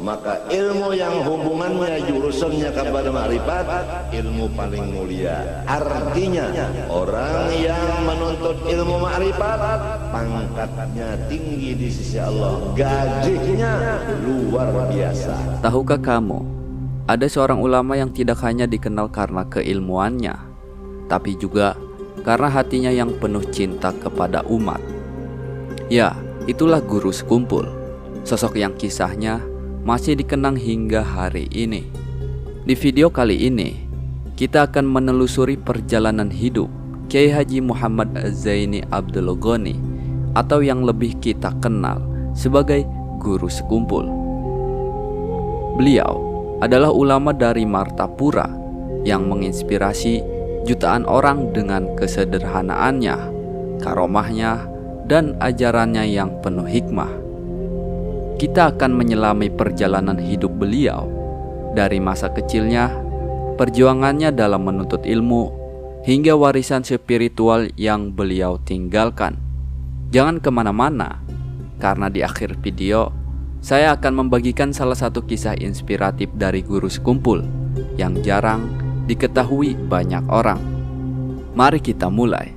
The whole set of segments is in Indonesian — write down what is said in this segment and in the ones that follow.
maka ilmu yang hubungannya jurusannya kepada makrifat, ilmu paling mulia. Artinya orang yang menuntut ilmu makrifat pangkatnya tinggi di sisi Allah, gajinya luar biasa. Tahukah kamu, ada seorang ulama yang tidak hanya dikenal karena keilmuannya, tapi juga karena hatinya yang penuh cinta kepada umat. Ya, itulah Guru Sekumpul, sosok yang kisahnya masih dikenang hingga hari ini. Di video kali ini, kita akan menelusuri perjalanan hidup Kiai Haji Muhammad Zaini Abdul Ghani, atau yang lebih kita kenal sebagai Guru Sekumpul. Beliau adalah ulama dari Martapura yang menginspirasi jutaan orang dengan kesederhanaannya, karomahnya, dan ajarannya yang penuh hikmah. Kita akan menyelami perjalanan hidup beliau dari masa kecilnya, perjuangannya dalam menuntut ilmu, hingga warisan spiritual yang beliau tinggalkan. Jangan kemana-mana, karena di akhir video saya akan membagikan salah satu kisah inspiratif dari Guru Sekumpul yang jarang diketahui banyak orang. Mari kita mulai.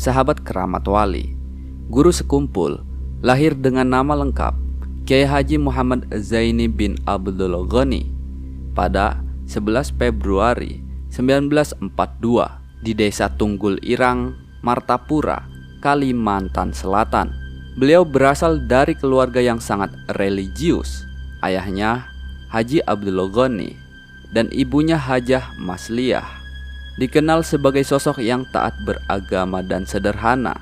Sahabat keramat wali, Guru Sekumpul lahir dengan nama lengkap Kiai Haji Muhammad Zaini bin Abdul Ghani pada 11 Februari 1942 di Desa Tunggul Irang, Martapura, Kalimantan Selatan. Beliau berasal dari keluarga yang sangat religius. Ayahnya Haji Abdul Ghani dan ibunya Hajah Masliyah dikenal sebagai sosok yang taat beragama dan sederhana.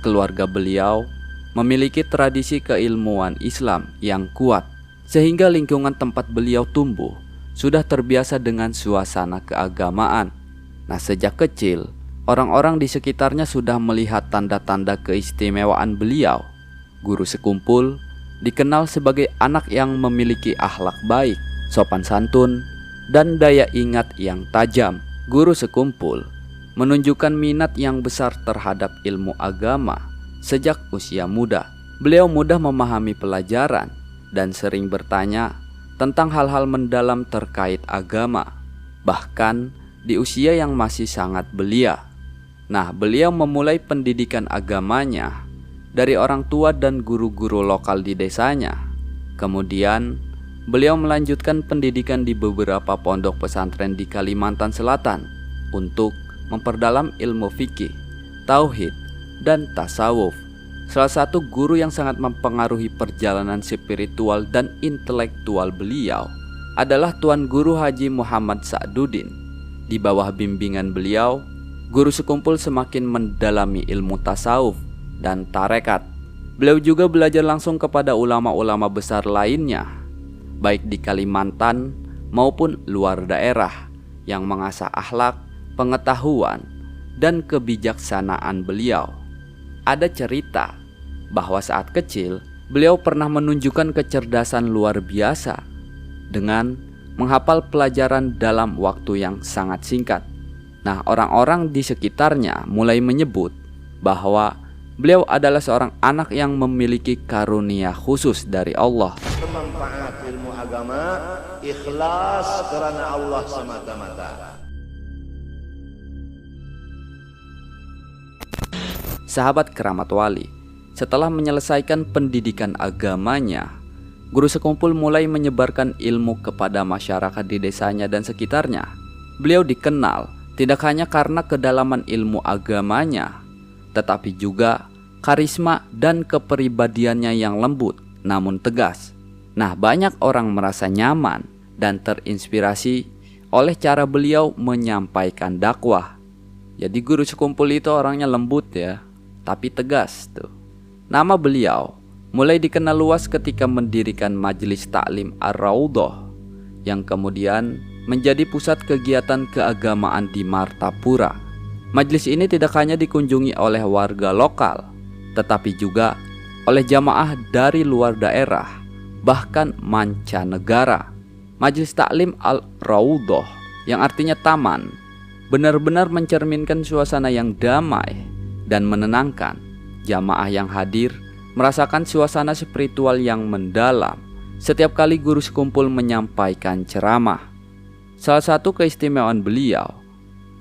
Keluarga beliau memiliki tradisi keilmuan Islam yang kuat, sehingga lingkungan tempat beliau tumbuh sudah terbiasa dengan suasana keagamaan. Nah, sejak kecil, orang-orang di sekitarnya sudah melihat tanda-tanda keistimewaan beliau. Guru Sekumpul dikenal sebagai anak yang memiliki akhlak baik, sopan santun, dan daya ingat yang tajam. Guru Sekumpul menunjukkan minat yang besar terhadap ilmu agama sejak usia muda. Beliau mudah memahami pelajaran dan sering bertanya tentang hal-hal mendalam terkait agama, bahkan di usia yang masih sangat belia. Nah, beliau memulai pendidikan agamanya dari orang tua dan guru-guru lokal di desanya. Kemudian beliau melanjutkan pendidikan di beberapa pondok pesantren di Kalimantan Selatan untuk memperdalam ilmu fikih, tauhid, dan tasawuf. Salah satu guru yang sangat mempengaruhi perjalanan spiritual dan intelektual beliau adalah Tuan Guru Haji Muhammad Sa'duddin. Di bawah bimbingan beliau, Guru Sekumpul semakin mendalami ilmu tasawuf dan tarekat. Beliau juga belajar langsung kepada ulama-ulama besar lainnya, baik di Kalimantan maupun luar daerah, yang mengasah akhlak, pengetahuan, dan kebijaksanaan beliau. Ada cerita bahwa saat kecil beliau pernah menunjukkan kecerdasan luar biasa dengan menghafal pelajaran dalam waktu yang sangat singkat. Nah, orang-orang di sekitarnya mulai menyebut bahwa beliau adalah seorang anak yang memiliki karunia khusus dari Allah. Bermanfaat ilmu agama, ikhlas karena Allah semata-mata. Sahabat keramat wali, setelah menyelesaikan pendidikan agamanya, Guru Sekumpul mulai menyebarkan ilmu kepada masyarakat di desanya dan sekitarnya. Beliau dikenal tidak hanya karena kedalaman ilmu agamanya, tetapi juga karisma dan kepribadiannya yang lembut namun tegas. Nah, banyak orang merasa nyaman dan terinspirasi oleh cara beliau menyampaikan dakwah. Jadi Guru Sekumpul itu orangnya lembut ya, tapi tegas tuh. Nama beliau mulai dikenal luas ketika mendirikan Majelis Taklim Ar-Raudhah yang kemudian menjadi pusat kegiatan keagamaan di Martapura. Majelis ini tidak hanya dikunjungi oleh warga lokal, tetapi juga oleh jamaah dari luar daerah, bahkan mancanegara. Majelis Taklim Al-Raudhah, yang artinya taman, benar-benar mencerminkan suasana yang damai dan menenangkan. Jamaah yang hadir merasakan suasana spiritual yang mendalam setiap kali guru sekumpul menyampaikan ceramah. Salah satu keistimewaan beliau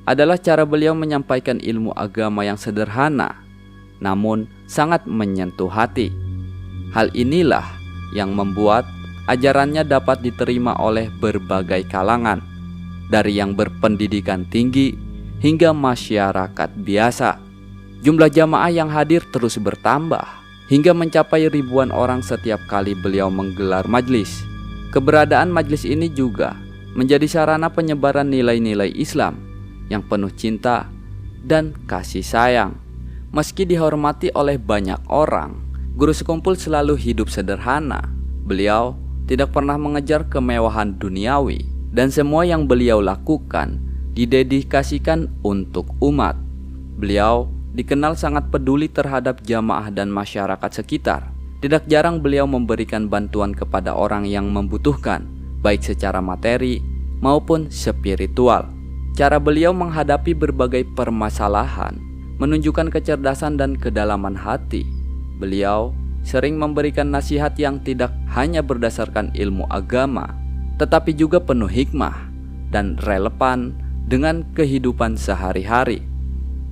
adalah cara beliau menyampaikan ilmu agama yang sederhana, namun sangat menyentuh hati. Hal inilah yang membuat ajarannya dapat diterima oleh berbagai kalangan, dari yang berpendidikan tinggi hingga masyarakat biasa. Jumlah jamaah yang hadir terus bertambah hingga mencapai ribuan orang setiap kali beliau menggelar majlis. Keberadaan majlis ini juga menjadi sarana penyebaran nilai-nilai Islam yang penuh cinta dan kasih sayang. Meski dihormati oleh banyak orang, guru sekumpul selalu hidup sederhana. Beliau tidak pernah mengejar kemewahan duniawi, dan semua yang beliau lakukan didedikasikan untuk umat. Beliau dikenal sangat peduli terhadap jamaah dan masyarakat sekitar. Tidak jarang beliau memberikan bantuan kepada orang yang membutuhkan, baik secara materi maupun spiritual. Cara beliau menghadapi berbagai permasalahan menunjukkan kecerdasan dan kedalaman hati. Beliau sering memberikan nasihat yang tidak hanya berdasarkan ilmu agama, tetapi juga penuh hikmah dan relevan dengan kehidupan sehari-hari.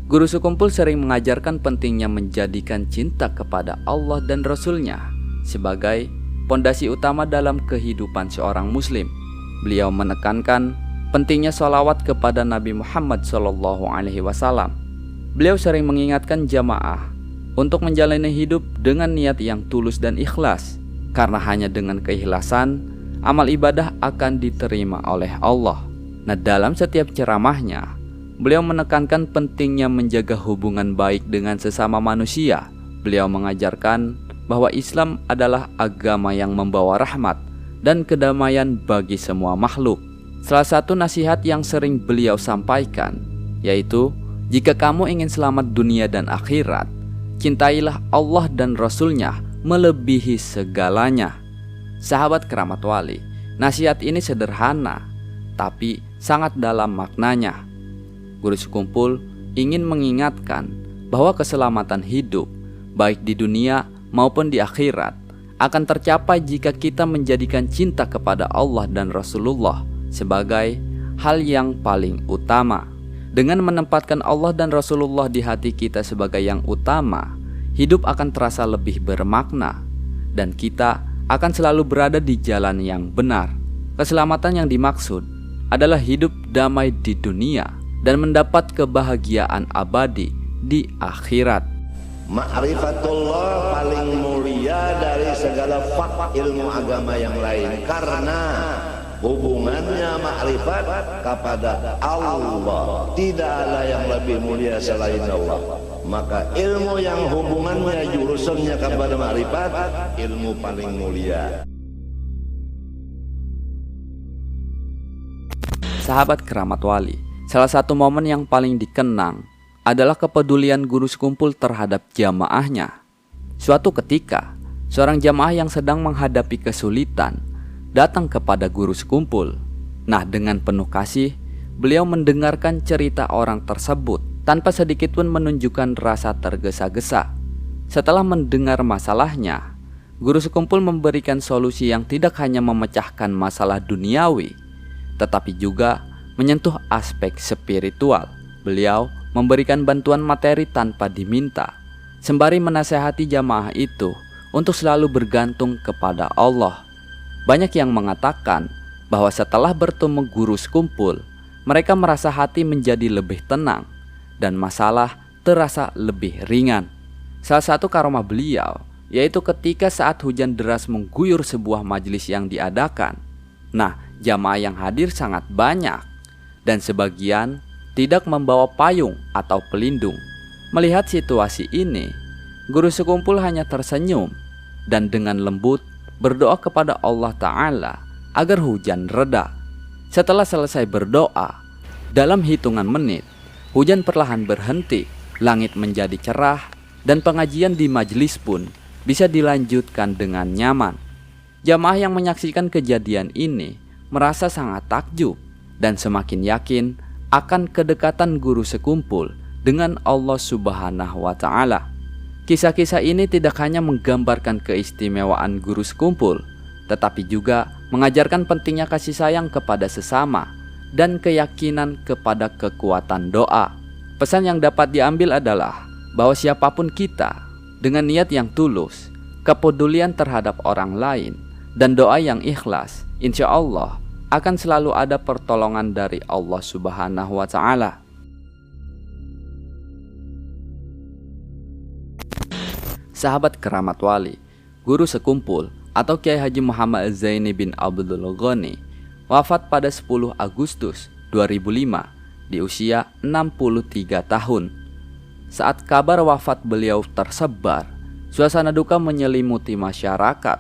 Guru sekumpul sering mengajarkan pentingnya menjadikan cinta kepada Allah dan Rasul-Nya sebagai pondasi utama dalam kehidupan seorang muslim. Beliau menekankan pentingnya sholawat kepada Nabi Muhammad SAW. Beliau sering mengingatkan jamaah untuk menjalani hidup dengan niat yang tulus dan ikhlas, karena hanya dengan keikhlasan amal ibadah akan diterima oleh Allah. Nah, dalam setiap ceramahnya, beliau menekankan pentingnya menjaga hubungan baik dengan sesama manusia. Beliau mengajarkan bahwa Islam adalah agama yang membawa rahmat dan kedamaian bagi semua makhluk. Salah satu nasihat yang sering beliau sampaikan yaitu, jika kamu ingin selamat dunia dan akhirat, cintailah Allah dan Rasul-Nya melebihi segalanya. Sahabat keramat wali, nasihat ini sederhana tapi sangat dalam maknanya. Guru sekumpul ingin mengingatkan bahwa keselamatan hidup, baik di dunia maupun di akhirat, akan tercapai jika kita menjadikan cinta kepada Allah dan Rasulullah sebagai hal yang paling utama. Dengan menempatkan Allah dan Rasulullah di hati kita sebagai yang utama, hidup akan terasa lebih bermakna dan kita akan selalu berada di jalan yang benar. Keselamatan yang dimaksud adalah hidup damai di dunia dan mendapat kebahagiaan abadi di akhirat. Ma'rifatullah paling mulia dari segala ilmu agama yang lain, karena hubungannya makrifat kepada Allah. Tidak ada yang lebih mulia selain Allah. Maka ilmu yang hubungannya jurusannya kepada makrifat, ilmu paling mulia. Sahabat keramat wali, salah satu momen yang paling dikenang adalah kepedulian guru sekumpul terhadap jamaahnya. Suatu ketika, seorang jamaah yang sedang menghadapi kesulitan datang kepada guru sekumpul. Nah, dengan penuh kasih, beliau mendengarkan cerita orang tersebut tanpa sedikit pun menunjukkan rasa tergesa-gesa. Setelah mendengar masalahnya, guru sekumpul memberikan solusi yang tidak hanya memecahkan masalah duniawi, tetapi juga menyentuh aspek spiritual. Beliau memberikan bantuan materi tanpa diminta, sembari menasehati jamaah itu untuk selalu bergantung kepada Allah. Banyak yang mengatakan bahwa setelah bertemu guru sekumpul, mereka merasa hati menjadi lebih tenang dan masalah terasa lebih ringan. Salah satu karomah beliau yaitu ketika saat hujan deras mengguyur sebuah majelis yang diadakan. Nah, jamaah yang hadir sangat banyak dan sebagian tidak membawa payung atau pelindung. Melihat situasi ini, guru sekumpul hanya tersenyum dan dengan lembut berdoa kepada Allah Ta'ala agar hujan reda. Setelah selesai berdoa, dalam hitungan menit, hujan perlahan berhenti, langit menjadi cerah, dan pengajian di majelis pun bisa dilanjutkan dengan nyaman. Jamaah yang menyaksikan kejadian ini merasa sangat takjub dan semakin yakin akan kedekatan guru sekumpul dengan Allah Subhanahu wa Ta'ala. Kisah-kisah ini tidak hanya menggambarkan keistimewaan guru sekumpul, tetapi juga mengajarkan pentingnya kasih sayang kepada sesama dan keyakinan kepada kekuatan doa. Pesan yang dapat diambil adalah bahwa siapapun kita, dengan niat yang tulus, kepedulian terhadap orang lain, dan doa yang ikhlas, insya Allah akan selalu ada pertolongan dari Allah Subhanahu wa Ta'ala. Sahabat keramat wali, guru sekumpul atau Kiai Haji Muhammad Zaini bin Abdul Ghani wafat pada 10 Agustus 2005 di usia 63 tahun. Saat kabar wafat beliau tersebar, suasana duka menyelimuti masyarakat,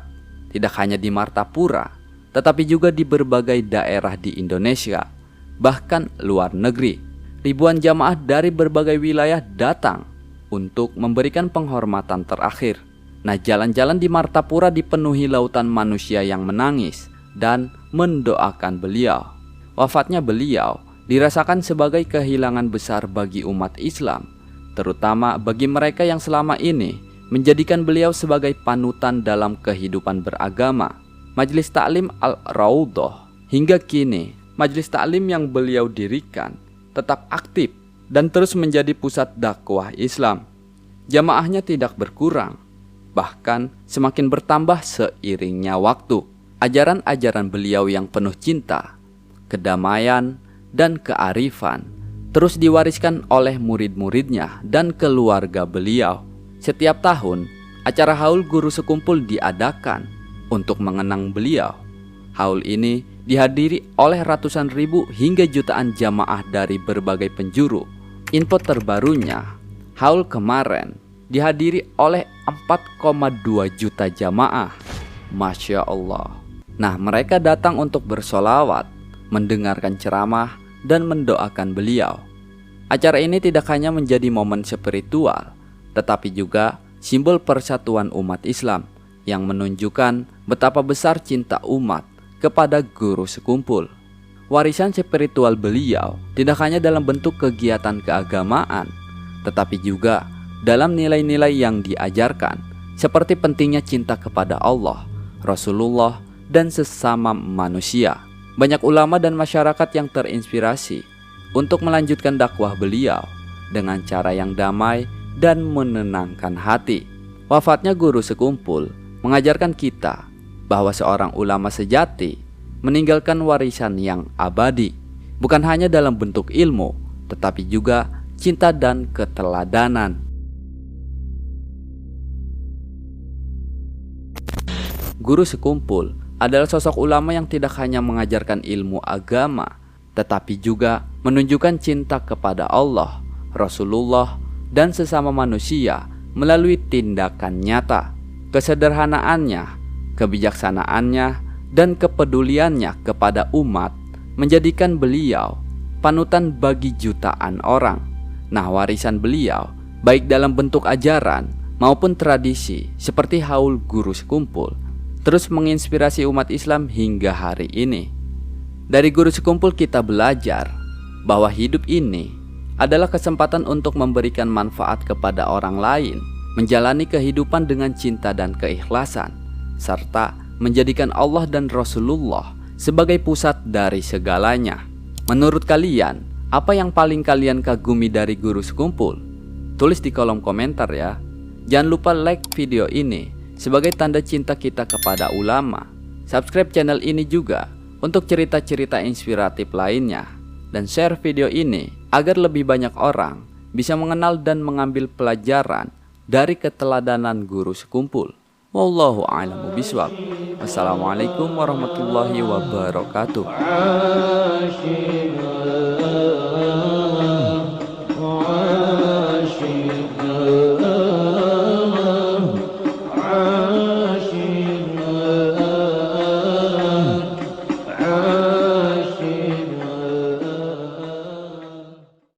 tidak hanya di Martapura, tetapi juga di berbagai daerah di Indonesia, bahkan luar negeri. Ribuan jamaah dari berbagai wilayah datang untuk memberikan penghormatan terakhir. Nah, jalan-jalan di Martapura dipenuhi lautan manusia yang menangis dan mendoakan beliau. Wafatnya beliau dirasakan sebagai kehilangan besar bagi umat Islam, terutama bagi mereka yang selama ini menjadikan beliau sebagai panutan dalam kehidupan beragama. Majelis Ta'lim Al-Raudhah hingga kini, majelis taklim yang beliau dirikan tetap aktif dan terus menjadi pusat dakwah Islam. Jamaahnya tidak berkurang, bahkan semakin bertambah seiringnya waktu. Ajaran-ajaran beliau yang penuh cinta, kedamaian, dan kearifan terus diwariskan oleh murid-muridnya dan keluarga beliau. Setiap tahun, acara haul guru sekumpul diadakan untuk mengenang beliau. Haul ini dihadiri oleh ratusan ribu hingga jutaan jamaah dari berbagai penjuru. Info terbarunya, haul kemarin dihadiri oleh 4,2 juta jamaah. Masya Allah. Nah, mereka datang untuk bersolawat, mendengarkan ceramah, dan mendoakan beliau. Acara ini tidak hanya menjadi momen spiritual, tetapi juga simbol persatuan umat Islam yang menunjukkan betapa besar cinta umat kepada guru sekumpul. Warisan spiritual beliau tidak hanya dalam bentuk kegiatan keagamaan, tetapi juga dalam nilai-nilai yang diajarkan, seperti pentingnya cinta kepada Allah, Rasulullah, dan sesama manusia. Banyak ulama dan masyarakat yang terinspirasi untuk melanjutkan dakwah beliau dengan cara yang damai dan menenangkan hati. Wafatnya guru sekumpul mengajarkan kita bahwa seorang ulama sejati meninggalkan warisan yang abadi, bukan hanya dalam bentuk ilmu, tetapi juga cinta dan keteladanan. Guru sekumpul adalah sosok ulama yang tidak hanya mengajarkan ilmu agama, tetapi juga menunjukkan cinta kepada Allah, Rasulullah, dan sesama manusia melalui tindakan nyata. Kesederhanaannya, kebijaksanaannya, dan kepeduliannya kepada umat menjadikan beliau panutan bagi jutaan orang. Nah, warisan beliau baik dalam bentuk ajaran maupun tradisi seperti haul guru sekumpul terus menginspirasi umat Islam hingga hari ini. Dari guru sekumpul kita belajar bahwa hidup ini adalah kesempatan untuk memberikan manfaat kepada orang lain, menjalani kehidupan dengan cinta dan keikhlasan, serta menjadikan Allah dan Rasulullah sebagai pusat dari segalanya. Menurut kalian, apa yang paling kalian kagumi dari guru sekumpul? Tulis di kolom komentar ya. Jangan lupa like video ini sebagai tanda cinta kita kepada ulama. Subscribe channel ini juga untuk cerita-cerita inspiratif lainnya. Dan share video ini agar lebih banyak orang bisa mengenal dan mengambil pelajaran dari keteladanan guru sekumpul. Wallahu a'lamu bishawab. Wassalamualaikum warahmatullahi wabarakatuh.